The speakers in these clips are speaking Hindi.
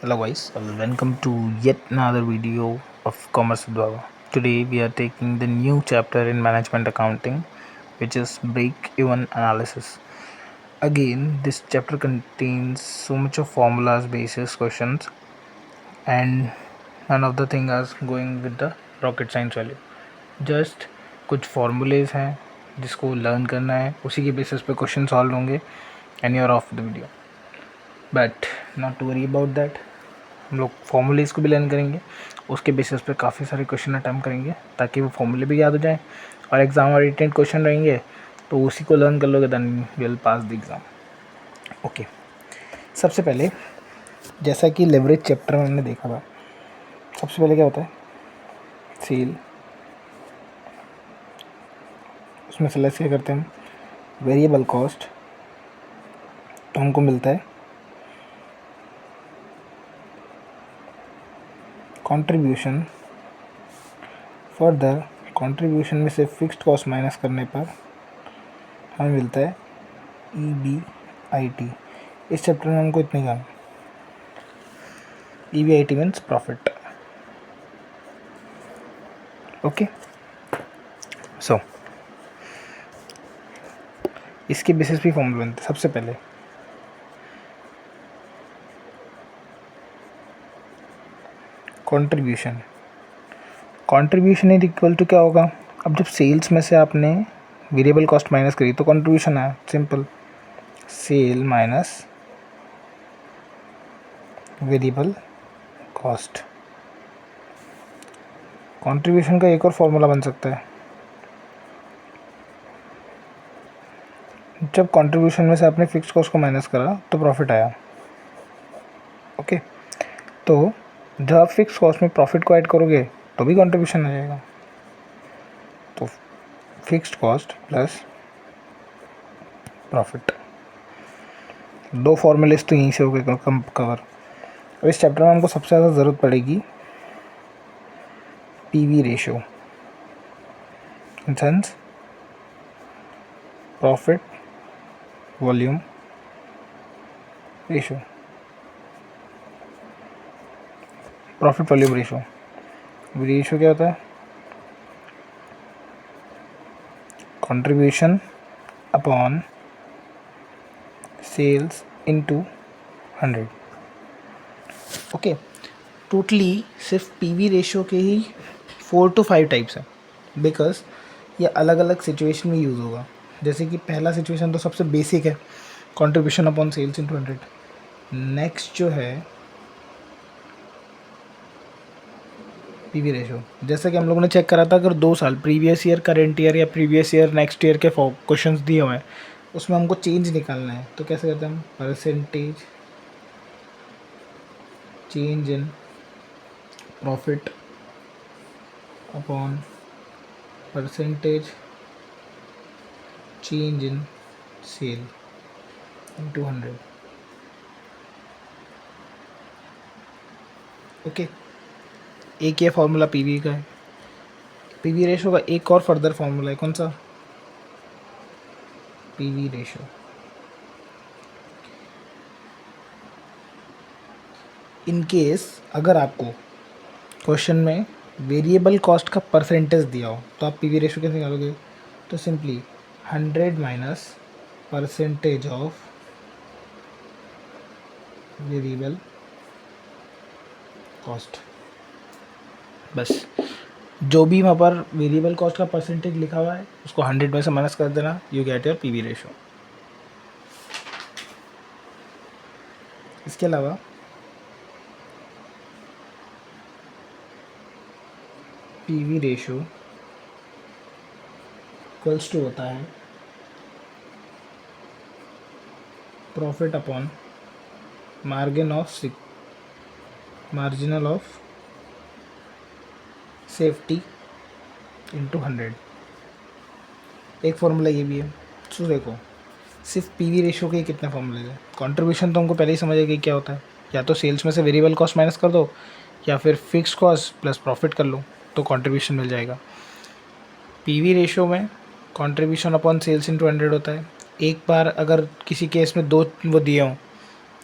Hello guys, welcome to yet another video of Commerce with Baba. Today we are taking the new chapter in management accounting, which is break-even analysis. Again, this chapter contains so much of formulas, basis questions, and none of the thing are going with the rocket science value. Just कुछ formulas हैं जिसको learn करना है, उसी के basis पे question solve होंगे, and you're off the video. But not to worry about that. हम लोग फॉर्मूलेज को भी लर्न करेंगे, उसके बेसिस पे काफ़ी सारे क्वेश्चन अटैम्प्ट करेंगे ताकि वो फॉर्मूले भी याद हो जाए और एग्ज़ाम ओरिएंटेड क्वेश्चन रहेंगे तो उसी को लर्न कर लोगे then you will pass the exam. Okay, सबसे पहले जैसा कि लेवरेज चैप्टर में हमने देखा था, सबसे पहले क्या होता है सेल. उसमें सेलेक्ट क्या करते हैं वेरिएबल कॉस्ट, तो हमको मिलता है कंट्रीब्यूशन. फर्दर कंट्रीब्यूशन में से फिक्स्ड कॉस्ट माइनस करने पर हमें मिलता है EBIT. इस चैप्टर में हमको इतने काम. EBIT means profit. Okay, so इसके बेसिस भी फॉर्मूला बनते. सबसे पहले contribution. Contribution is equal to क्या होगा, अब जब सेल्स में से आपने वेरिएबल कॉस्ट माइनस करी तो कंट्रीब्यूशन है. Simple, sale minus variable cost. Contribution का एक और फॉर्मूला बन सकता है, जब कंट्रीब्यूशन में से आपने फिक्स कॉस्ट को माइनस करा तो प्रॉफिट आया. ओके, तो जब आप फिक्स कॉस्ट में प्रॉफिट को ऐड करोगे तो भी कंट्रीब्यूशन आ जाएगा. तो फिक्स्ड कॉस्ट प्लस प्रॉफिट, दो फॉर्मूलेस तो यहीं से हो गए कवर. अब इस चैप्टर में हमको सबसे ज़्यादा ज़रूरत पड़ेगी PV ratio, in sense profit volume ratio. Profit volume ratio, ratio क्या होता है contribution upon sales into 100. Okay, totally सिर्फ PV रेशियो के ही 4 to 5 टाइप्स हैं, बिकॉज ये अलग अलग सिचुएशन में यूज़ होगा. जैसे कि पहला सिचुएशन तो सबसे बेसिक है, contribution upon sales into 100. Next जो है PV रेशियो, जैसा कि हम लोगों ने चेक करा था, अगर 2 साल प्रीवियस ईयर, करेंट ईयर या प्रीवियस ईयर नेक्स्ट ईयर के क्वेश्चंस दिए हुए हैं, उसमें हमको चेंज निकालना है, तो कैसे करते हैं हम, percentage change in profit upon percentage change in sale into 100. Okay, एक ये फार्मूला PV का है. PV रेशियो का एक और फर्दर फार्मूला है, कौन सा, PV रेशियो. इन केस अगर आपको क्वेश्चन में वेरिएबल कॉस्ट का परसेंटेज दिया हो तो आप PV रेशियो कैसे निकालोगे, तो simply 100 minus percentage of variable cost. बस जो भी वहाँ पर वेरिएबल कॉस्ट का परसेंटेज लिखा हुआ है उसको 100 में से माइनस कर देना, you get your PV ratio. इसके अलावा PV रेशियो इक्वल्स टू होता है profit upon marginal of safety into 100. एक फार्मूला ये भी है. तो देखो, सिर्फ PV रेशियो के कितने फार्मूले हैं. कंट्रीब्यूशन तो हमको पहले ही समझ आ गया क्या होता है, या तो सेल्स में से वेरिएबल कॉस्ट माइनस कर दो या फिर फिक्स्ड कॉस्ट प्लस प्रॉफिट कर लो तो कंट्रीब्यूशन मिल जाएगा. PV रेशियो में कंट्रीब्यूशन अपॉन सेल्स इनटू 100 होता है. एक बार अगर किसी केस में दो वो दिए हों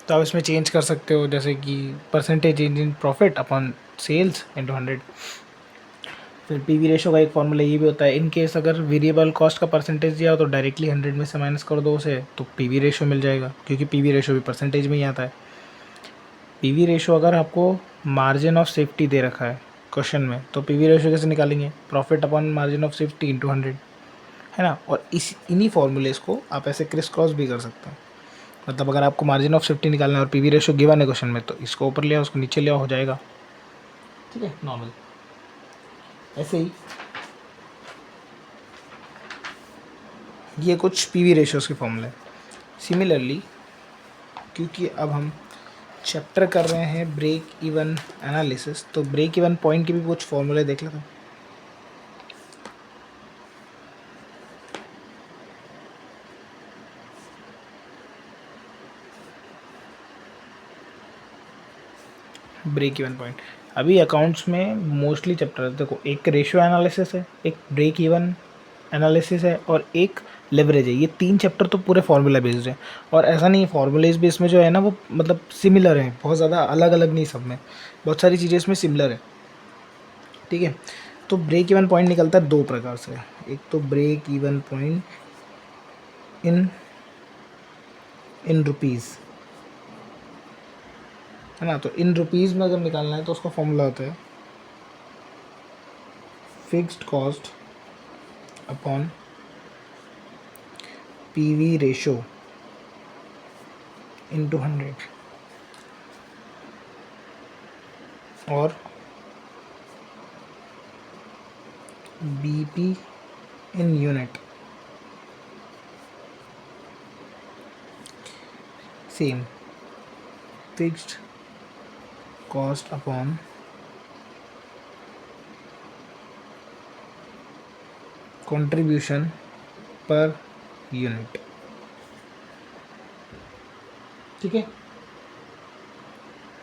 तो आप इसमें चेंज कर सकते हो, जैसे कि percentage change in profit upon sales into 100। फिर पीवी रेशो का एक फॉर्मूला ये भी होता है, इन केस अगर वेरिएबल कॉस्ट का परसेंटेज दिया हो तो डायरेक्टली 100 में से माइनस कर दो उसे, तो पीवी रेशो मिल जाएगा, क्योंकि पीवी रेशो भी परसेंटेज में ही आता है। पीवी रेशो अगर आपको मार्जिन ऑफ सेफ्टी दे रखा है क्वेश्चन में, तो पीवी रेशो कैसे निकालेंगे? Profit upon margin of safety into 100, है ना। और इन्हीं फॉर्मूलेस को आप ऐसे क्रिस क्रॉस भी कर सकते हैं। मतलब अगर आपको मार्जिन ऑफ सेफ्टी निकालना है और पीवी रेशो गिवन है क्वेश्चन में, तो इसको ऊपर लिया उसको नीचे लिया, हो जाएगा। ठीक है, नॉर्मल। ऐसे ही ये कुछ पीवी रेशियोज के फॉर्मूले। सिमिलरली, क्योंकि अब हम चैप्टर कर रहे हैं ब्रेक इवन एनालिसिस, तो ब्रेक इवन पॉइंट के भी कुछ फॉर्मूले देख लेते हैं। ब्रेक इवन पॉइंट अभी अकाउंट्स में मोस्टली चैप्टर देखो, एक रेशियो एनालिसिस है, एक ब्रेक इवन एनालिसिस है और एक लेवरेज है। ये 3 चैप्टर तो पूरे फार्मूला बेस्ड है। और ऐसा नहीं है, फार्मूलेज भी इसमें जो है ना वो मतलब सिमिलर है, बहुत ज़्यादा अलग अलग नहीं, सब में बहुत सारी चीज़ें इसमें सिमिलर है। ठीक है, तो ब्रेक इवन पॉइंट निकलता है 2 प्रकार से। एक तो break even point in in rupees, है ना। तो इन रुपीज़ में अगर निकालना है तो उसका फॉर्मूला होता है fixed cost upon PV ratio into 100, और B P in unit. Same, fixed cost upon contribution per unit. ठीक है,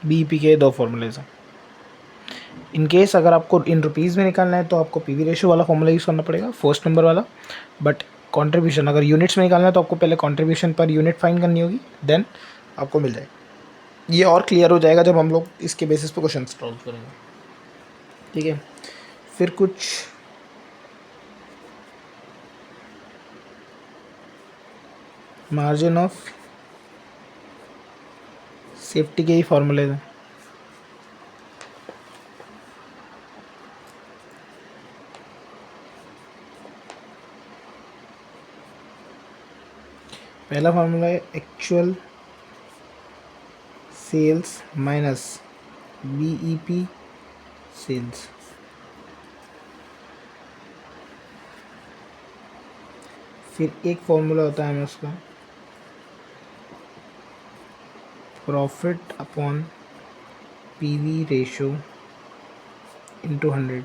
बीपी के 2 फॉर्मूलेज हैं। इन केस अगर आपको इन रुपीज़ में निकालना है तो आपको पीवी रेशियो वाला फॉर्मूला यूज़ करना पड़ेगा, फर्स्ट नंबर वाला। बट कंट्रीब्यूशन अगर यूनिट्स में निकालना है तो आपको पहले कंट्रीब्यूशन पर यूनिट फाइंड करनी होगी, देन आपको मिल जाएगा। ये और क्लियर हो जाएगा जब हम लोग इसके बेसिस पे क्वेश्चन सॉल्व करेंगे। ठीक है, फिर कुछ मार्जिन ऑफ सेफ्टी के ही फॉर्मूले हैं। पहला फार्मूला है actual sales minus BEP sales. फिर एक फॉर्मूला होता है हमें उसका profit upon PV ratio into 100।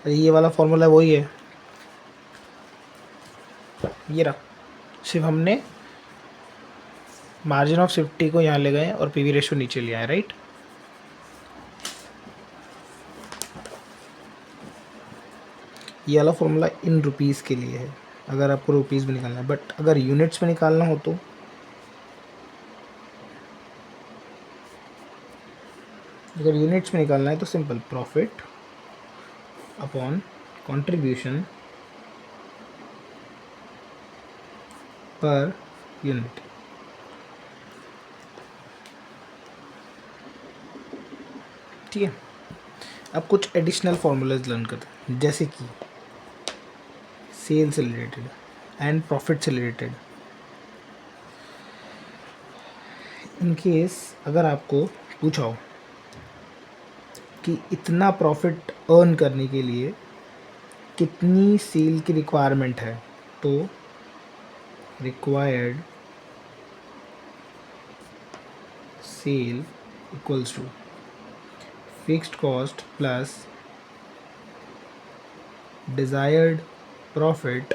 अरे ये वाला फॉर्मूला वही है, ये रहा, सिर्फ हमने मार्जिन ऑफ सेफ्टी को यहाँ ले गए और पीवी रेशो नीचे ले आए, राइट। ये वाला फॉर्मूला इन रुपीज़ के लिए है, अगर आपको रुपीज़ में निकालना है। बट अगर यूनिट्स में निकालना हो तो simple profit upon contribution per unit. ठीक है, अब कुछ एडिशनल फॉर्मूलाज लर्न करते हैं, जैसे कि सेल से रिलेटेड एंड प्रॉफिट से रिलेटेड। इन केस अगर आपको पूछा हो कि इतना प्रॉफिट अर्न करने के लिए कितनी सेल की रिक्वायरमेंट है, तो required sale equals to fixed cost plus desired profit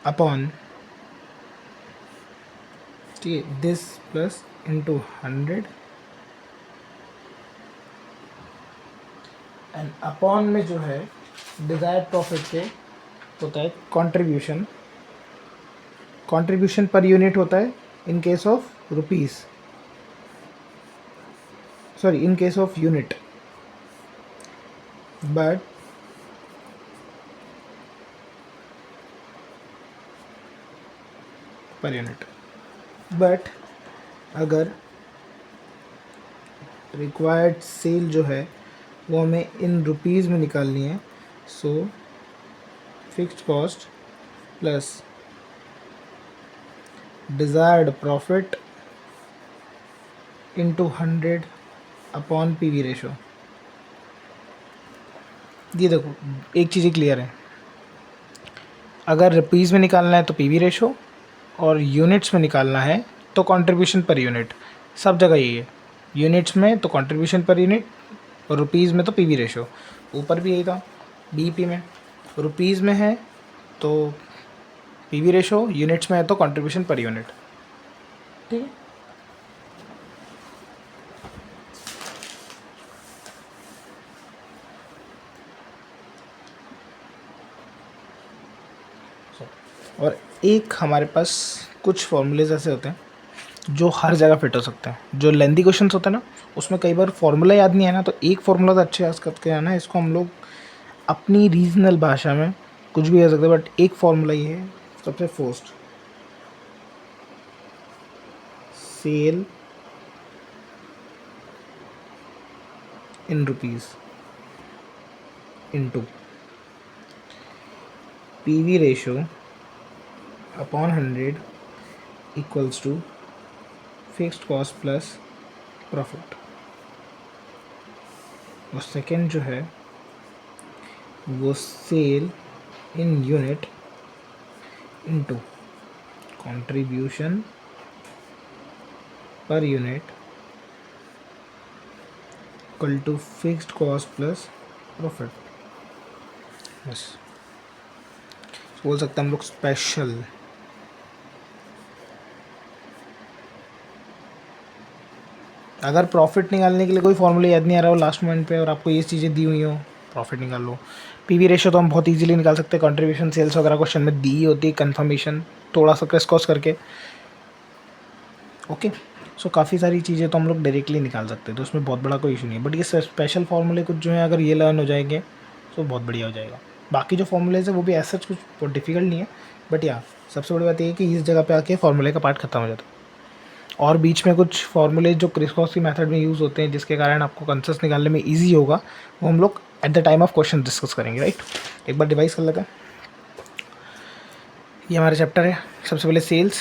upon, ठीक है, this plus into 100 and upon में जो है डिज़ायर्ड प्रॉफिट के होता है कंट्रीब्यूशन पर यूनिट होता है in case of rupees, sorry, in case of unit, but per unit. But अगर रिक्वायर्ड सेल जो है वो हमें इन रुपीज़ में निकालनी है, सो fixed cost plus desired profit into 100 upon P V ratio. ये देखो एक चीज़ क्लियर है, अगर रुपीज़ में निकालना है तो पी वी रेशो, और यूनिट्स में निकालना है तो कंट्रीब्यूशन पर यूनिट। सब जगह यही है, यूनिट्स में तो कंट्रीब्यूशन पर यूनिट और रुपीज़ में तो पी वी रेशो। ऊपर भी यही था, बी पी में रुपीज़ में है तो पी वी रेशो, यूनिट्स में है तो कंट्रीब्यूशन पर यूनिट। ठीक है, और एक हमारे पास कुछ फॉर्मूलेज ऐसे होते हैं जो हर जगह फिट हो सकते हैं। जो लेंदी क्वेश्चन होते हैं ना, उसमें कई बार फॉर्मूला याद नहीं है ना, तो एक फॉर्मूला तो अच्छे याद करके आना, इसको हम लोग अपनी रीजनल भाषा में कुछ भी कह सकते हैं, बट एक फॉर्मूला ये है सबसे first, sale in rupees into P V ratio upon 100 equals to fixed cost plus profit. और सेकेंड जो है वो sale in unit into contribution पर unit equal to fixed cost plus profit. बस बोल सकते हैं हम लोग स्पेशल। अगर प्रॉफिट निकालने के लिए कोई फॉर्मूला याद नहीं आ रहा हो लास्ट मोमेंट पे और आपको ये चीज़ें दी हुई हो, प्रॉफिट निकाल लो। पीवी रेशियो तो हम बहुत इजीली निकाल सकते हैं, कंट्रीब्यूशन सेल्स वगैरह क्वेश्चन में दी होती है कंफर्मेशन थोड़ा सा क्रिस क्रॉस करके। ओके, सो काफ़ी सारी चीज़ें तो हम लोग डायरेक्टली निकाल सकते हैं, तो उसमें बहुत बड़ा कोई इशू नहीं है। बट ये स्पेशल फार्मूले कुछ जो है अगर ये लर्न हो जाएंगे तो बहुत बढ़िया हो जाएगा। बाकी जो फॉर्मूलेज है वो भी ऐसा कुछ बहुत डिफिकल्ट नहीं है, बट या सबसे बड़ी बात ये है कि इस जगह पे आके फॉर्मूले का पार्ट खत्म हो जाता है। और बीच में कुछ फॉर्मूले जो क्रिस क्रॉस की मेथड में यूज़ होते हैं जिसके कारण आपको कंसेप्ट निकालने में ईजी होगा, वो हम लोग at the time of question discuss करेंगे। राइट, एक बार डिवाइस कर लेते हैं। ये हमारा चैप्टर है। सबसे पहले sales,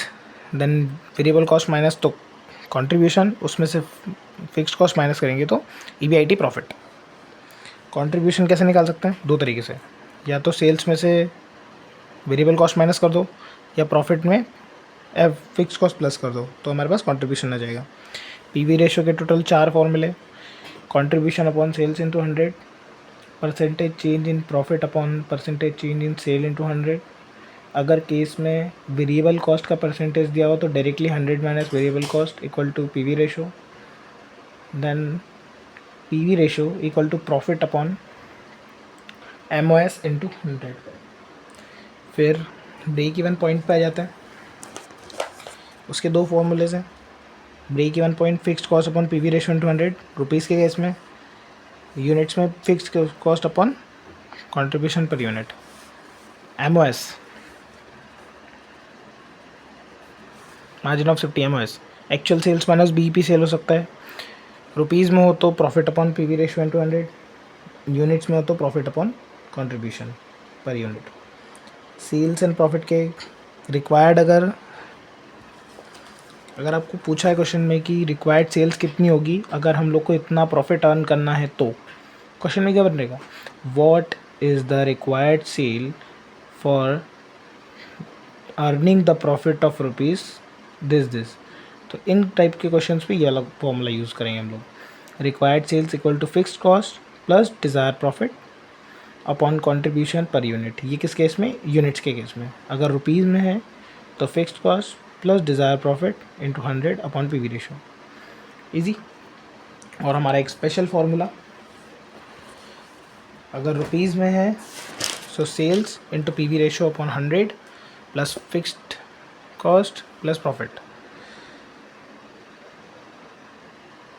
then variable cost minus तो कंट्रीब्यूशन, उसमें से फिक्स्ड कॉस्ट माइनस करेंगे तो ईबीआईटी प्रॉफिट। कंट्रीब्यूशन कैसे निकाल सकते हैं? दो तरीके से, या तो सेल्स में से वेरिएबल कॉस्ट माइनस कर दो, या प्रॉफिट में फिक्स कॉस्ट प्लस कर दो, तो हमारे पास कंट्रीब्यूशन आ जाएगा। पीवी रेशियो के टोटल 4 फॉर्मूले, contribution upon sales into 100, percentage change in profit upon percentage change in sale into 100। अगर केस में वेरिएबल कॉस्ट का परसेंटेज दिया हो तो directly 100 minus variable cost equal to PV ratio, then PV ratio equal to profit upon MOS into 100। फिर ब्रेक इवन पॉइंट पे आ जाता है। उसके दो फॉर्मूलेज हैं, break even point fixed cost upon PV ratio into 100 rupees के केस में, यूनिट्स में फिक्स्ड कॉस्ट अपॉन कंट्रीब्यूशन पर unit. MOS margin of safety, MOS actual sales minus BEP sale हो सकता है। रुपीज़ में हो तो profit upon PV ratio into 100, units में हो तो प्रॉफिट अपॉन कंट्रीब्यूशन पर यूनिट। सेल्स एंड प्रॉफिट के रिक्वायर्ड, अगर आपको पूछा है क्वेश्चन में कि रिक्वायर्ड सेल्स कितनी होगी अगर हम लोग को इतना प्रॉफिट अर्न करना है, तो क्वेश्चन में क्या बनेगा? What is the required sale for earning the profit of rupees this. तो इन टाइप के क्वेश्चन पे ये अलग फॉर्मूला यूज़ करेंगे हम लोग। Required sales equal to fixed cost plus desire profit upon contribution पर यूनिट। ये किस केस में? यूनिट्स के केस में। अगर रुपीज़ में है तो fixed cost plus desire profit into 100 upon P V ratio. Easy. और हमारा एक स्पेशल फार्मूला, अगर रुपीज़ में है so sales into P V ratio upon 100 plus fixed cost plus profit.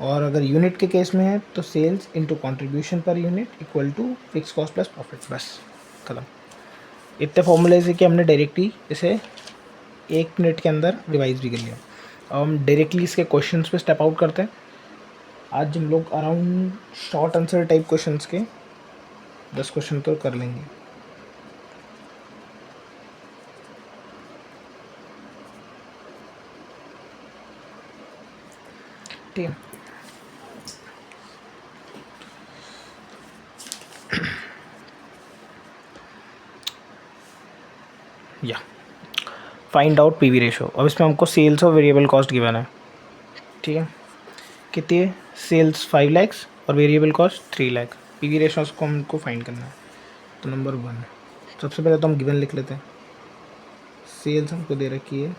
और अगर यूनिट के केस में है तो sales into contribution per unit equal to fix cost plus profit, बस खत्म। इतने फॉर्मूले से कि हमने डायरेक्टली इसे 1 मिनट के अंदर रिवाइज भी कर लिया। अब हम डायरेक्टली इसके क्वेश्चंस पे स्टेप आउट करते हैं। आज हम लोग around short answer type questions के 10 क्वेश्चन तो कर लेंगे। ठीक है, या फाइंड आउट पीवी रेशो। अब इसमें हमको सेल्स और वेरिएबल कॉस्ट गिवन है। ठीक है, कितनी है? सेल्स 5 लैक्स और variable cost 3 lakh. PV ratio को हमको फाइंड करना है। तो नंबर 1, सबसे पहले तो हम गिवन लिख लेते हैं। सेल्स हमको दे रखी है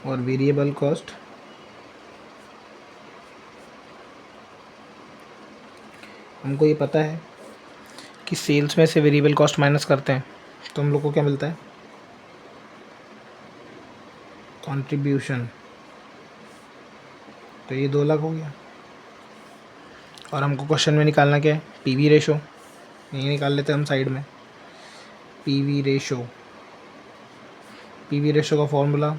और वेरिएबल कॉस्ट हमको ये पता है कि सेल्स में से वेरिएबल कॉस्ट माइनस करते हैं तो हम लोग को क्या मिलता है? कंट्रीब्यूशन। तो ये 2 लाख हो गया। और हमको क्वेश्चन में निकालना क्या है? P V ratio. ये निकाल लेते हैं हम साइड में। पीवी रेशो, पीवी रेशो का formula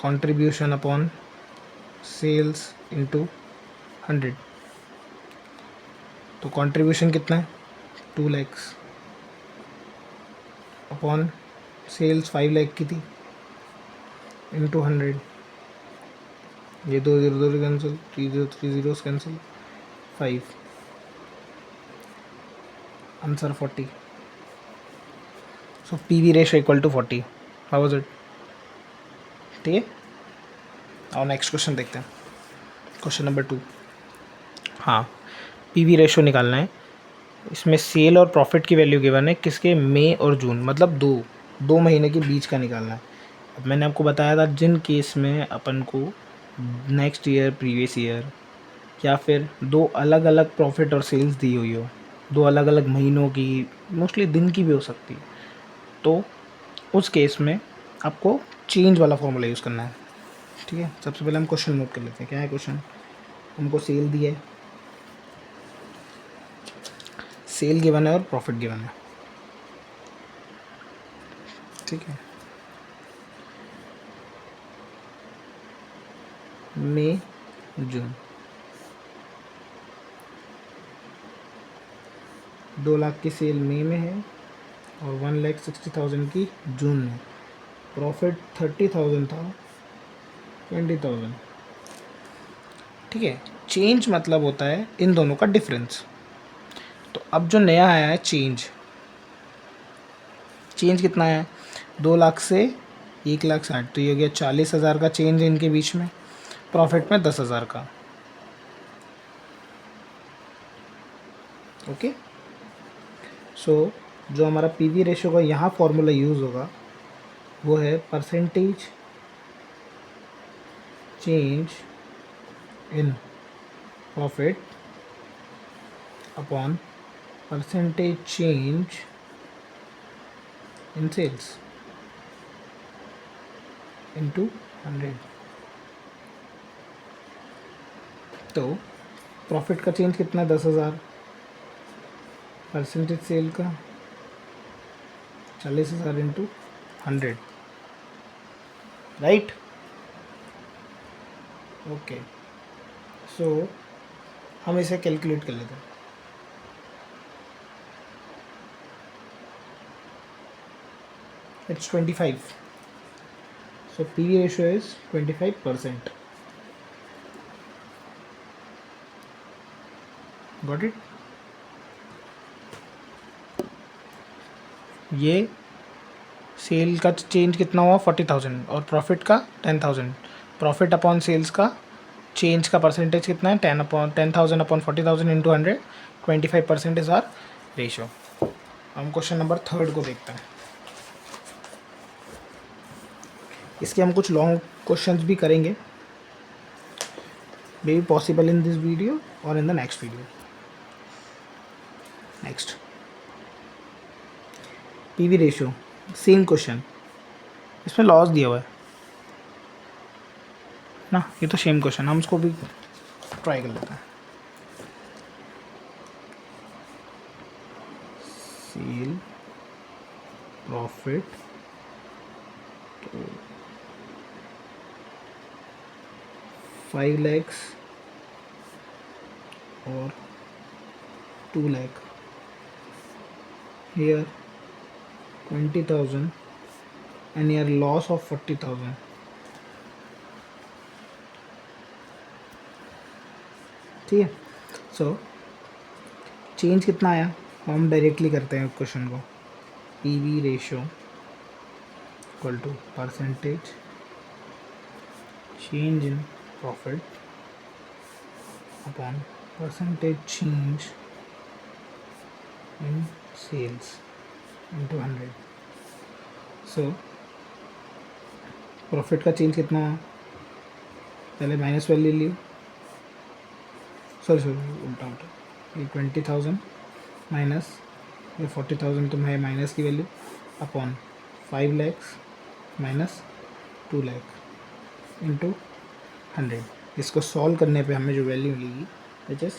contribution upon sales into 100। तो कंट्रीब्यूशन कितना है? 2 लैक्स अपॉन सेल्स 5 लाख की थी इंटू 100। ये 2 0 2 cancel, 3 0 3 zeros cancel, 5, answer 40। So P V ratio equal to 40। How was it? ठीक है, और नेक्स्ट क्वेश्चन देखते हैं। Question number 2। हाँ, पीवी रेशो निकालना है। इसमें सेल और प्रॉफिट की वैल्यू गिवन है किसके? मई और जून, मतलब दो महीने के बीच का निकालना है। अब मैंने आपको बताया था जिन केस में अपन को नेक्स्ट ईयर, प्रीवियस ईयर या फिर 2 अलग अलग प्रॉफिट और सेल्स दी हुई हो, 2 अलग अलग महीनों की, मोस्टली दिन की भी हो सकती है, तो उस केस में आपको चेंज वाला फॉर्मूला यूज़ करना है। ठीक है, सबसे पहले हम क्वेश्चन नोट कर लेते हैं। क्या है क्वेश्चन? हमको सेल दी है, सेल गिवन है और प्रॉफिट गिवन है। ठीक है, मई जून, 2 लाख की सेल मई में है और 1,60,000 की जून में। प्रॉफिट 30,000 था, 20,000। ठीक है, चेंज मतलब होता है इन दोनों का डिफरेंस। तो अब जो नया आया है चेंज, चेंज कितना है? 2 लाख से 1,60,000, तो ये हो गया 40,000 का चेंज इनके बीच में। प्रॉफिट में 10,000 का। ओके, सो जो हमारा पीवी रेशो का यहाँ फॉर्मूला यूज़ होगा वो है percentage change in profit upon percentage change in sales into 100। तो प्रॉफिट का चेंज कितना है? 10,000। परसेंटेज सेल का 40,000 इंटू 100, राइट? ओके, सो हम इसे कैलकुलेट कर लेते हैं। It's 25, so PV ratio is 25%. Got it? ये सेल का चेंज कितना हुआ? 40,000 और प्रॉफिट का 10,000। प्रॉफिट अपॉन सेल्स का चेंज का परसेंटेज कितना है? 10,000 upon 40,000 into 100, 25% is our ratio. हम क्वेश्चन नंबर 3 को देखते हैं। इसके हम कुछ लॉन्ग क्वेश्चंस भी करेंगे, may be possible in this video और in the next video. Next, PV ratio, same question, इसमें लॉस दिया हुआ है। ना, ये तो सेम क्वेश्चन, हम उसको भी ट्राई कर लेते हैं। सेल प्रॉफिट तो 5 lakhs और 2 lakh, here 20,000 and here loss of 40,000. ठीक है, सो चेंज कितना आया हम डायरेक्टली करते हैं क्वेश्चन को। P V ratio equal to percentage change in profit upon percentage change in sales into 100। So profit का चेंज कितना हुआ, पहले माइनस वैल्यू ली, सॉरी उल्टा ये 20,000 माइनस ये 40,000 तो है माइनस की value upon 5 lakhs minus 2 lakh into 100। इसको सॉल्व करने पे हमें जो वैल्यू मिलेगी which is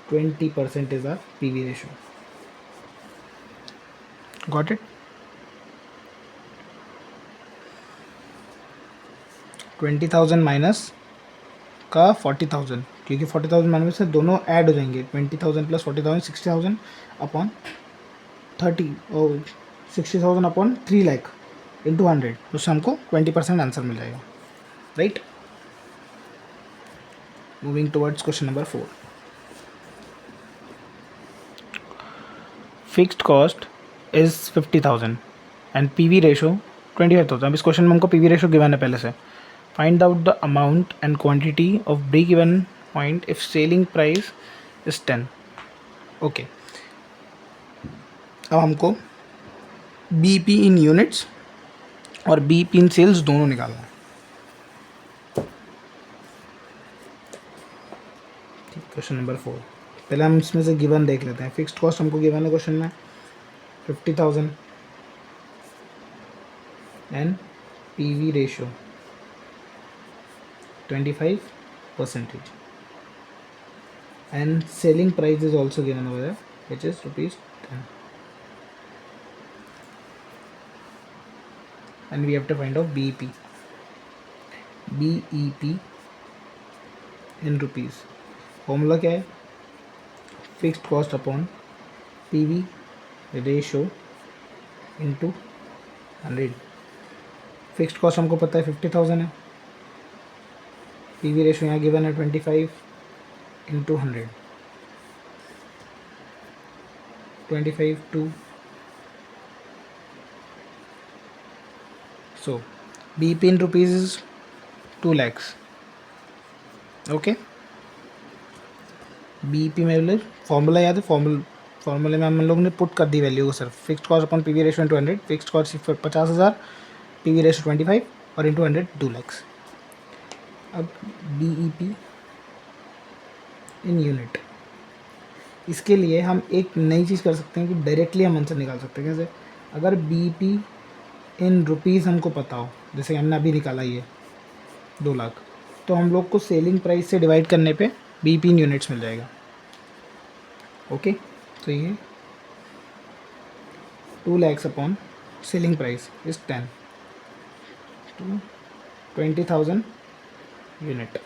20% is our P V ratio. Got it. 20,000 minus का 40,000, क्योंकि 40,000 माइनस से दोनों ऐड हो जाएंगे, 20,000 प्लस 40,000 60,000 अपॉन 30 और 60,000 अपॉन 3 लाख इंटू 100, उससे हमको 20% आंसर मिल जाएगा, right. Moving towards question number 4। Fixed cost is 50,000 and PV ratio 25,000। अब इस क्वेश्चन में हमको पीवी रेशो गिवन है पहले से। Find out the amount and quantity of break even point if selling price is 10। Okay, अब हमको बीपी इन यूनिट्स और बीपी इन सेल्स दोनों निकालना है। क्वेश्चन नंबर 4, पहले हम इसमें से गिवन देख लेते हैं। फिक्स्ड कॉस्ट हमको गिवन है क्वेश्चन में 50,000 and PV ratio 25% and selling price is also given over there which is rupees 10 and we have to find out BEP in rupees। Formula क्या है, fixed cost upon PV ratio into 100। Fixed cost हमको पता है 50,000 है, पीवी रेशियो यहाँ गिवन है 25 into 100, 25 two, so BP in rupees is 2 lakhs। Okay, B P में फॉर्मूला याद है, फॉर्मूले में हम लोग ने पुट कर दी वैल्यू को सिर्फ। Fixed cost upon PV ratio into 100, fixed cost 50,000, PV ratio 25 और इंटू 100 2 lakhs। अब बीईपी इन यूनिट, इसके लिए हम एक नई चीज़ कर सकते हैं कि डायरेक्टली हम आंसर निकाल सकते हैं। कैसे, अगर बीपी इन रुपीज़ हमको पता हो, जैसे हमने अभी निकाला ये 2 लाख, तो हम लोग को सेलिंग प्राइस से डिवाइड करने पे बीपी इन यूनिट्स मिल जाएगा। ओके, तो ये 2 lakhs upon selling price is 10 to 20,000 unit.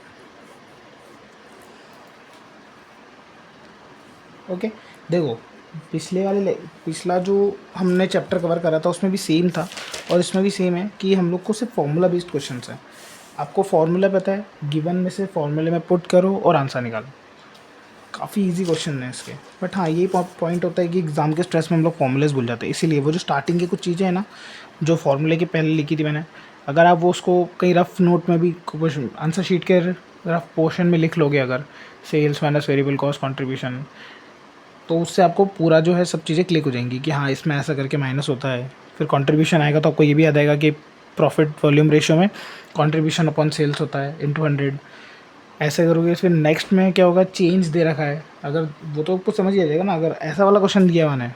Okay, देखो पिछला जो हमने चैप्टर कवर करा था उसमें भी सेम था और इसमें भी सेम है कि हम लोग को सिर्फ फॉर्मूला बेस्ड क्वेश्चन है। आपको फॉर्मूला पता है, गिवन में से फॉर्मूले में पुट करो और आंसर निकालो। काफ़ी इजी क्वेश्चन है इसके, बट हाँ ये पॉइंट होता है कि एग्जाम के स्ट्रेस में हम लोग फॉर्मूलेज भूल जाते हैं। इसीलिए वो जो स्टार्टिंग की कुछ चीज़ें हैं ना, जो फॉर्मूले के पहले लिखी थी मैंने, अगर आप वो उसको कहीं रफ नोट में भी आंसर शीट के रफ पोर्शन में लिख लोगे, अगर sales minus variable cost contribution, तो उससे आपको पूरा जो है सब चीज़ें क्लिक हो जाएंगी कि हाँ इसमें ऐसा करके माइनस होता है। फिर कंट्रीब्यूशन आएगा तो आपको ये भी याद आएगा कि प्रॉफिट वॉल्यूम रेशियो में कंट्रीब्यूशन अपॉन सेल्स होता है इंटू 100। ऐसे करोगे फिर नेक्स्ट में क्या होगा, चेंज दे रखा है, अगर वो तो आपको समझ ही आ जाएगा ना। अगर ऐसा वाला क्वेश्चन दिया मैंने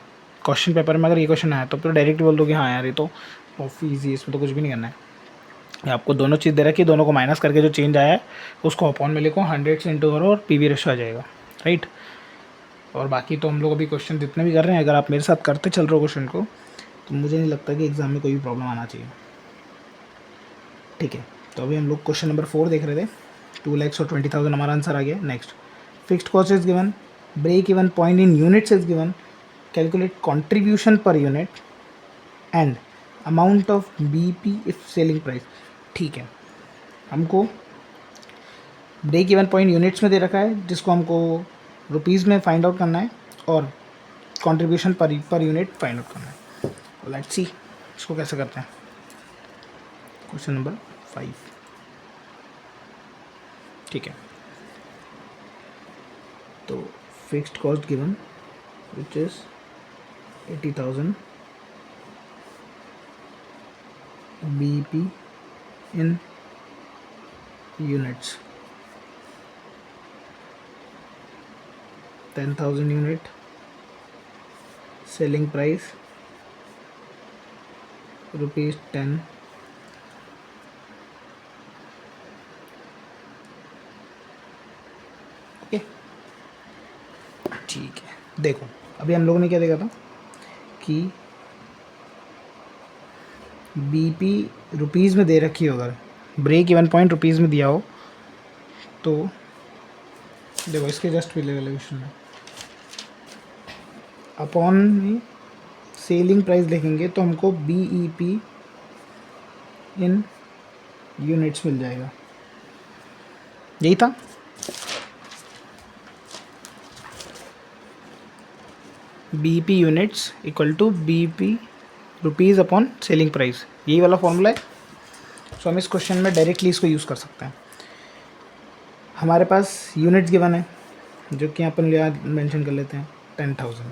क्वेश्चन पेपर में, अगर ये क्वेश्चन आया तो फिर डायरेक्ट बोल दो कि हाँ यार ये तो काफ़ी ईजी है, इसमें तो कुछ भी नहीं करना है। आपको दोनों चीज़ दे रखी है, दोनों को माइनस करके जो चेंज आया है उसको अपॉन में लिखो, 100 से इंटू करो और पीवी रेशो आ जाएगा, राइट। और बाकी तो हम लोग अभी क्वेश्चन जितने भी कर रहे हैं, अगर आप मेरे साथ करते चल रहे हो क्वेश्चन को, तो मुझे नहीं लगता कि एग्ज़ाम में कोई भी प्रॉब्लम आना चाहिए, ठीक है। तो अभी हम लोग क्वेश्चन नंबर 4 देख रहे थे, 2 lakhs और 20,000 हमारा आंसर आ गया। Next, fixed cost is given, break even point in units is given, calculate contribution per unit and amount of B P if selling price. ठीक है, हमको ब्रेक इवन पॉइंट यूनिट्स में दे रखा है जिसको हमको रुपीज़ में फाइंड आउट करना है, और contribution per unit find out करना है। लेट्स सी इसको कैसे करते हैं। क्वेश्चन नंबर 5, ठीक है। तो fixed cost given which is 80,000 BP in units, 10,000 unit, selling price ₹10, okay, ठीक है। देखो अभी हम लोगों ने क्या देखा था कि बीपी रुपीज़ में दे रखी हो, अगर ब्रेक इवन पॉइंट रुपीज़ में दिया हो तो देखो इसके जस्ट रिलेवेशन में अपॉन में सेलिंग प्राइस लिखेंगे तो हमको बीईपी इन यूनिट्स मिल जाएगा, यही था। B E P units equal to B E P rupees upon selling price, यही वाला फॉर्मूला है। सो हम इस क्वेश्चन में डायरेक्टली इसको यूज़ कर सकते हैं। हमारे पास यूनिट्स गिवन है जो कि अपन यहाँ मेंशन कर लेते हैं 10,000,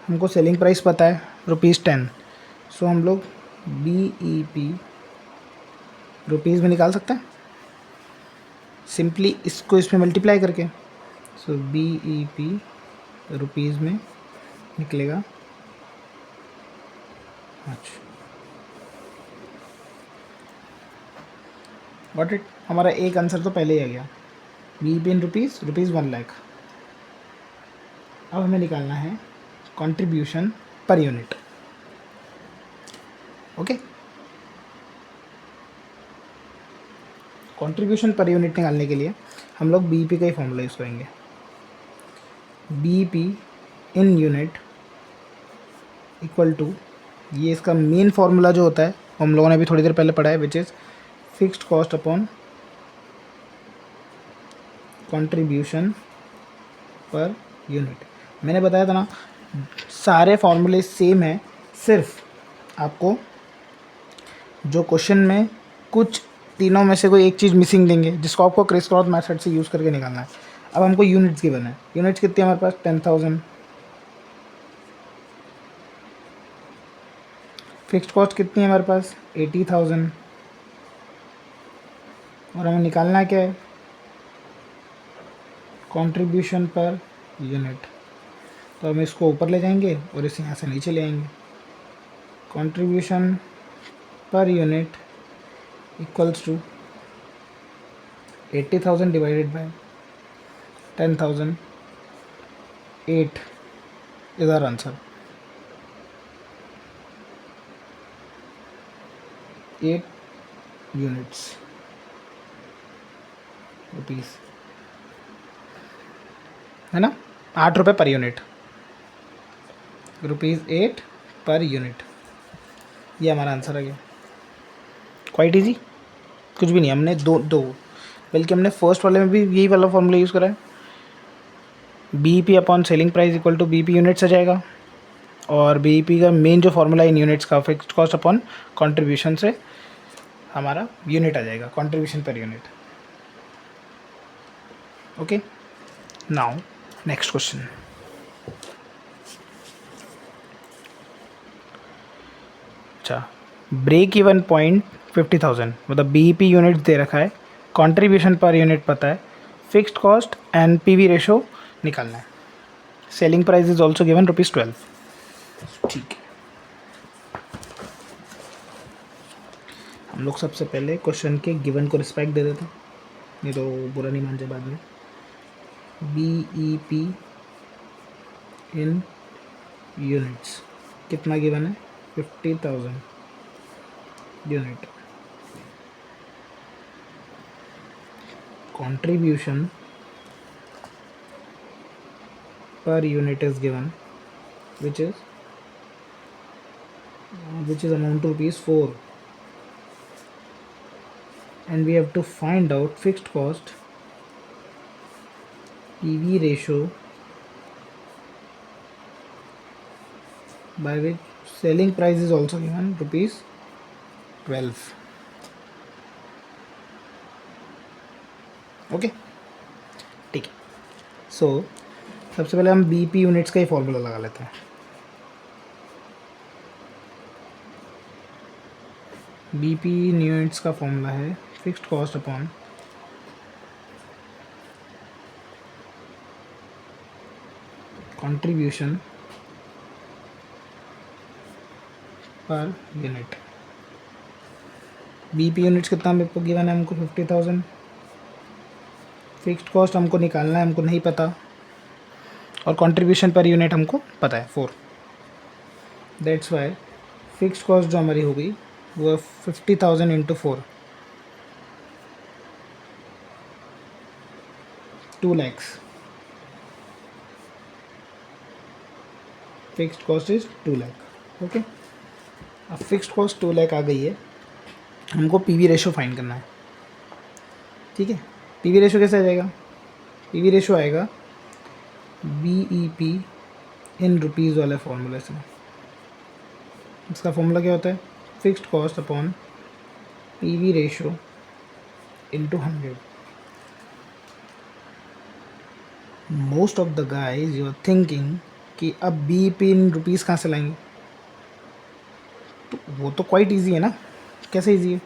हमको सेलिंग प्राइस पता है ₹10। सो हम लोग बीईपी रुपीज़ में निकाल सकते हैं सिंपली इसको इसमें मल्टीप्लाई करके। सो बीईपी रुपीज़ में निकलेगा, अच्छा गॉट इट। हमारा एक आंसर तो पहले ही आ गया, बीईपी इन रुपीज़ 1 लाख। अब हमें निकालना है कंट्रीब्यूशन पर यूनिट, ओके। कंट्रीब्यूशन पर यूनिट निकालने के लिए हम लोग बीईपी का ही फॉर्मूला यूज़ करेंगे, B E P in unit equal to, ये इसका मेन फार्मूला जो होता है हम लोगों ने अभी थोड़ी देर पहले पढ़ा है, which is fixed cost upon contribution per unit. मैंने बताया था ना सारे फार्मूले सेम है, सिर्फ आपको जो क्वेश्चन में कुछ तीनों में से कोई एक चीज़ मिसिंग देंगे जिसको आपको क्रिस क्रॉस मेथड से यूज़ करके निकालना है। अब हमको यूनिट्स गिवन है, यूनिट्स कितनी है हमारे पास 10,000, फिक्स्ड कॉस्ट कितनी है हमारे पास 80,000, और हमें निकालना क्या है कंट्रीब्यूशन पर यूनिट। तो हम इसको ऊपर ले जाएंगे और इसे यहाँ से नीचे ले आएंगे। कंट्रीब्यूशन पर unit equals to 80,000 divided by 10,000, 8 is our answer, 8 units rupees, है ना, 8 रुपये पर यूनिट, ₹8 पर यूनिट, ये हमारा आंसर आ गया। क्वाइट इजी, कुछ भी नहीं, हमने दो बल्कि हमने फर्स्ट वाले में भी यही वाला फॉर्मूला यूज़ करा है, BEP upon selling price equal to BEP units आ जाएगा, और बीईपी का मेन जो फॉर्मूला इन यूनिट्स का फिक्स्ड कॉस्ट अपॉन कंट्रीब्यूशन से हमारा यूनिट आ जाएगा, कंट्रीब्यूशन पर unit, okay. Now next question, अच्छा ब्रेक इवन पॉइंट 50,000, मतलब बीईपी यूनिट दे रखा है, कंट्रीब्यूशन पर यूनिट पता है, fixed cost and PV ratio निकालना है, selling price is also given ₹12, ठीक है। हम लोग सबसे पहले क्वेश्चन के गिवन को रिस्पेक्ट दे देते हैं, नहीं तो बुरा नहीं मान जाए बाद में। BEP इन यूनिट्स कितना गिवन है? 50,000 unit. Contribution per unit is given, which is amount to rupees 4, and we have to find out fixed cost PV ratio by which selling price is also given rupees 12. Okay ठीक है। सो सबसे पहले हम बीपी यूनिट्स का ही फॉर्मूला लगा लेते हैं। बीपी यूनिट्स का फॉर्मूला है fixed cost upon contribution per unit. BP units कितना मेरे को गिवन है? हमको 50,000। फिक्स्ड कॉस्ट हमको निकालना है, हमको नहीं पता, और कंट्रीब्यूशन पर यूनिट हमको पता है 4। दैट्स वाई फिक्स्ड कॉस्ट जो हमारी हो गई वो 50,000 into 4, 2 lakhs। Fixed cost is 2 lakh. Okay, अब फिक्स्ड कॉस्ट 2 लाख आ गई है, हमको पीवी रेशो फाइंड करना है। ठीक है, पीवी रेशो कैसे आ जाएगा? पीवी रेशो आएगा बीईपी इन रुपीज़ वाले फॉर्मूले से। इसका फॉर्मूला क्या होता है? Fixed cost upon PV ratio into 100। Most of the guys you are thinking कि अब बीईपी इन रुपीज़ कहाँ से लाएंगे? तो वो तो क्वाइट ईजी है ना। कैसे ईजी है?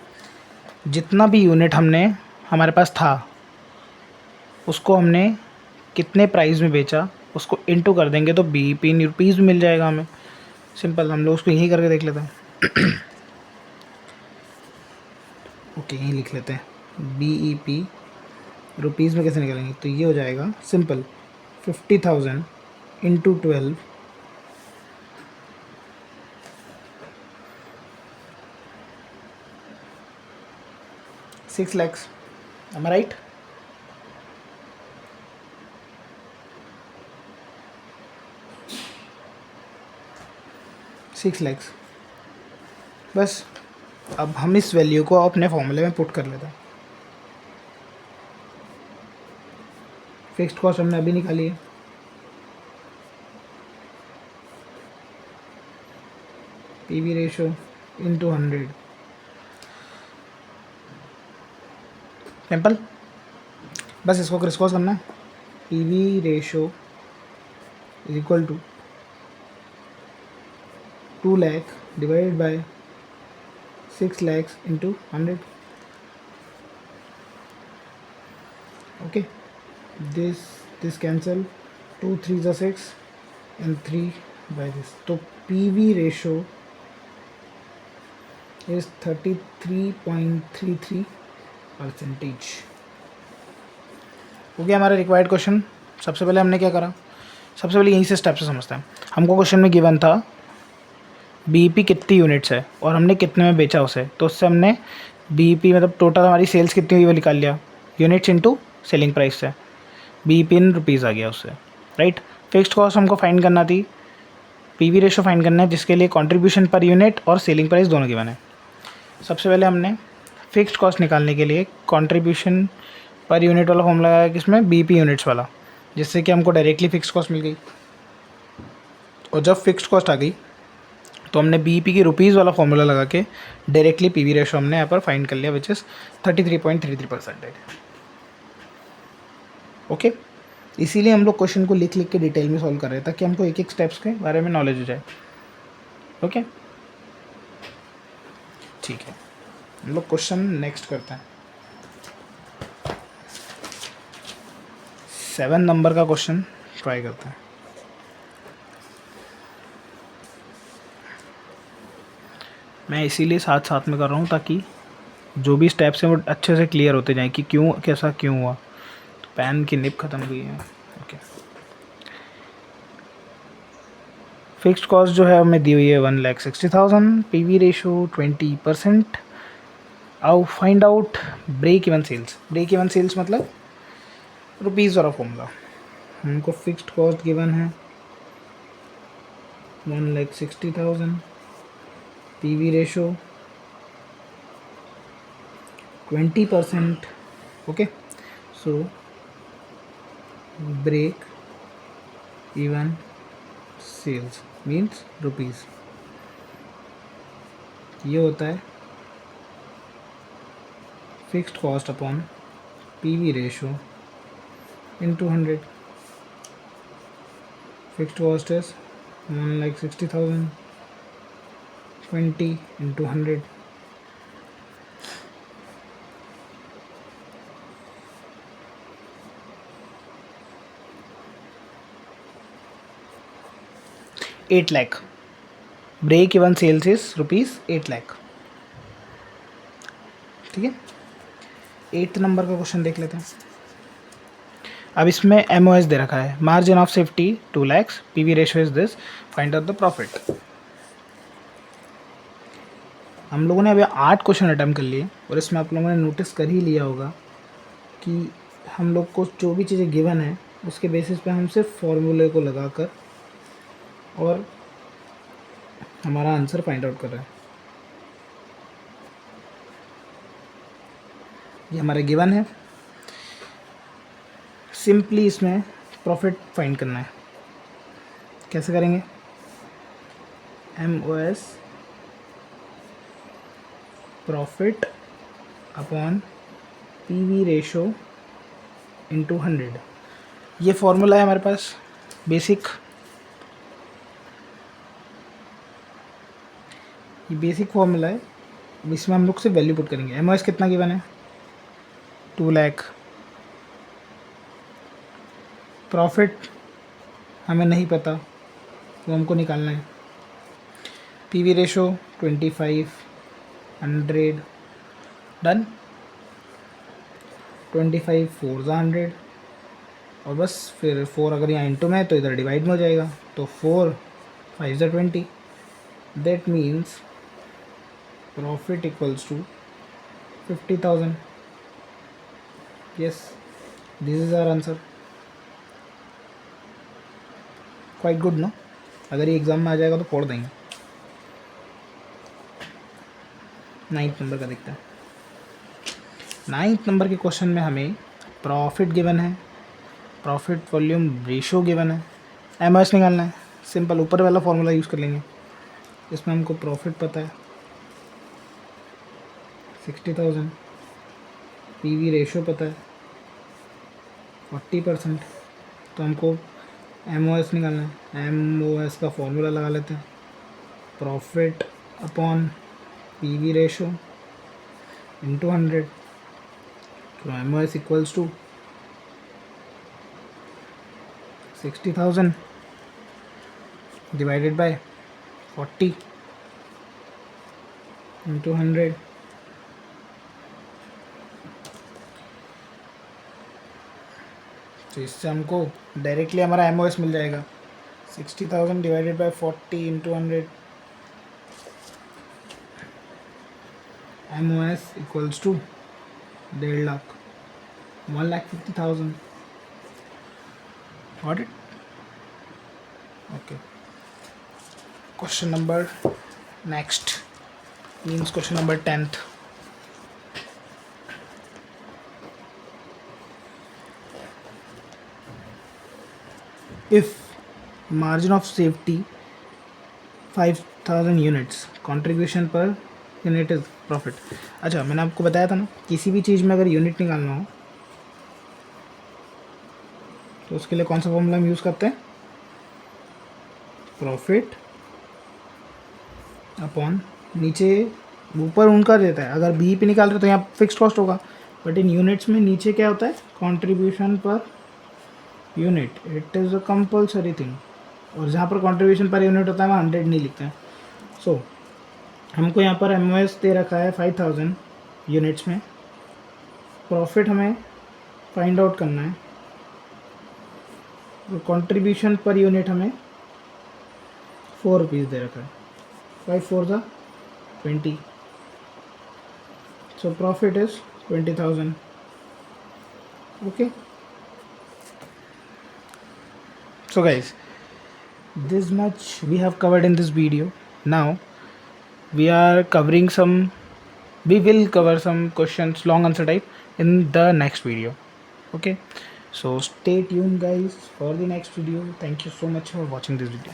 जितना भी यूनिट हमने हमारे पास था उसको हमने कितने प्राइस में बेचा उसको इनटू कर देंगे तो बीईपी इन रुपीज़ में मिल जाएगा हमें। सिंपल, हम लोग उसको यही करके देख लेते हैं। ओके, यही लिख लेते हैं। बीईपी रुपीज़ में कैसे निकालेंगे? तो ये हो जाएगा simple, 50,000 into 12 6 lakhs। Am I right? $6 lakhs। बस अब हम इस वैल्यू को अपने फॉर्मूले में पुट कर लेते हैं। फिक्स्ड कॉस्ट हमने अभी निकाली है, पीवी रेशो इंटू 100। सिंपल, बस इसको क्रिस्क्रॉस करना है। P V ratio is equal to 2 lakh divided by 6 lakhs into 100। Okay, this cancel, 2 3s are 6 and 3 by this, तो PV ratio is 33.33%। हो गया हमारा रिक्वायर्ड क्वेश्चन। सबसे पहले हमने क्या करा? सबसे पहले यहीं से स्टेप से समझते हैं। हमको क्वेश्चन में गिवन था बीईपी कितनी यूनिट्स है और हमने कितने में बेचा उसे, तो उससे हमने बीईपी मतलब टोटल हमारी सेल्स कितनी हुई वो निकाल लिया, यूनिट्स इनटू सेलिंग प्राइस से। बीईपी इन रुपीज़ आ गया उससे, राइट। फिक्स्ड कॉस्ट हमको फाइंड करना थी, पीवी रेशो फाइंड करना है, जिसके लिए कंट्रीब्यूशन पर यूनिट और सेलिंग प्राइस दोनों गिवन है। सबसे पहले हमने फिक्स्ड कॉस्ट निकालने के लिए कंट्रीब्यूशन पर यूनिट वाला फॉर्मूला लगाया, किसमें? बीईपी यूनिट्स वाला, जिससे कि हमको डायरेक्टली फिक्स्ड कॉस्ट मिल गई। और जब फिक्स्ड कॉस्ट आ गई तो हमने बीईपी की रुपीज़ वाला फॉर्मूला लगा के डायरेक्टली पीवी रेशो हमने यहाँ पर फाइंड कर लिया, विच इज़ 33.33%। ओके, इसीलिए हम लोग क्वेश्चन को लिख लिख के डिटेल में सॉल्व कर रहे हैं, ताकि हमको एक एक स्टेप्स के बारे में नॉलेज हो जाए। ओके ठीक है, हम लोग क्वेश्चन नेक्स्ट करते हैं। 7 नंबर का क्वेश्चन ट्राई करते हैं। मैं इसीलिए साथ साथ में कर रहा हूँ ताकि जो भी स्टेप्स हैं वो अच्छे से क्लियर होते जाएं कि क्यों कैसा क्यों हुआ। तो पेन की निब ख़त्म हुई है। ओके, फिक्स्ड कॉस्ट जो है हमें दी हुई है 1,60,000, पीवी रेशो 20%। आओ find out break even sales. Break even sales मतलब रुपीज़ वाला फॉर्मूला। हमको फिक्स्ड कॉस्ट गिवन है 1,60,000, PV ratio 20%। Okay, so break even sales means rupees. ये होता है fixed cost upon PV ratio into 100. Fixed cost is 1,60,000, 20 into 100. $8 lakh. Break even sales is ₹8 lakh. ठीक है, 8th नंबर का क्वेश्चन देख लेते हैं। अब इसमें MOS दे रखा है, margin of safety 2 lakhs, PV ratio is this, find out the profit. हम लोगों ने अभी 8 क्वेश्चन अटैम्प्ट कर लिए और इसमें आप लोगों ने नोटिस कर ही लिया होगा कि हम लोग को जो भी चीज़ें गिवन है उसके बेसिस पे हम सिर्फ फॉर्मूले को लगाकर और हमारा आंसर फाइंड आउट कर रहे हैं। ये हमारा गिवन है, सिंपली इसमें प्रॉफिट फाइंड करना है। कैसे करेंगे? MOS profit upon PV ratio into 100। ये फॉर्मूला है हमारे पास बेसिक। ये बेसिक फॉर्मूला है, इसमें हम लोग से वैल्यू पुट करेंगे। MOS कितना गिवन है? 2 लाख। प्रॉफिट हमें नहीं पता, वो हमको निकालना है। P V ratio 25, 100, done. 25 4 100 और बस फिर 4 अगर यहाँ इंटू में है तो इधर डिवाइड में हो जाएगा, तो 4 5 20। That means profit equals to 50,000। Yes, this is our answer. Quite good no? अगर ये एग्ज़ाम में आ जाएगा तो फोड़ देंगे। 9th नंबर का देखते हैं। 9th नंबर के क्वेश्चन में हमें प्रॉफिट गिवन है, प्रॉफिट वॉल्यूम रेशो गिवन है, MOS निकालना है। सिंपल ऊपर वाला फॉर्मूला यूज़ कर लेंगे। इसमें हमको प्रॉफिट पता है 60,000, पीवी रेशो पता है 40%, तो हमको MOS निकालना है। MOS का फॉर्मूला लगा लेते हैं, profit upon PV ratio into 100। तो MOS equals to 60,000 divided by 40 into 100। तो इससे हमको डायरेक्टली हमारा MOS मिल जाएगा 60,000 divided by 40 into 100। MOS equals to 1.5 lakh, 1,50,000। Got it? Okay. Question number next means question number 10th. If margin of safety 5,000 units, contribution per unit is profit. अच्छा, मैंने आपको बताया था ना, किसी भी चीज़ में अगर यूनिट निकालना हो तो उसके लिए कौन सा फॉर्मूला हम यूज़ करते हैं? प्रॉफिट अपॉन, नीचे ऊपर उनका देता है, अगर बी पे निकाल रहे तो यहाँ फिक्स्ड कॉस्ट होगा, बट इन यूनिट्स में नीचे क्या होता है? Contribution per unit. It is a compulsory thing, और जहाँ पर कंट्रीब्यूशन पर यूनिट होता है वहाँ 100 नहीं लिखते हैं। सो हमको यहाँ पर MOS दे रखा है 5,000, यूनिट्स में। प्रॉफिट हमें फाइंड आउट करना है, और कंट्रीब्यूशन पर यूनिट हमें 4 रुपीज़ दे रखा है। 5 4 ज़ा 20, so profit is 20,000. Okay, so guys, this much we have covered in this video. Now we will cover some questions, long answer type, in the next video. Okay, so stay tuned guys for the next video. Thank you so much for watching this video.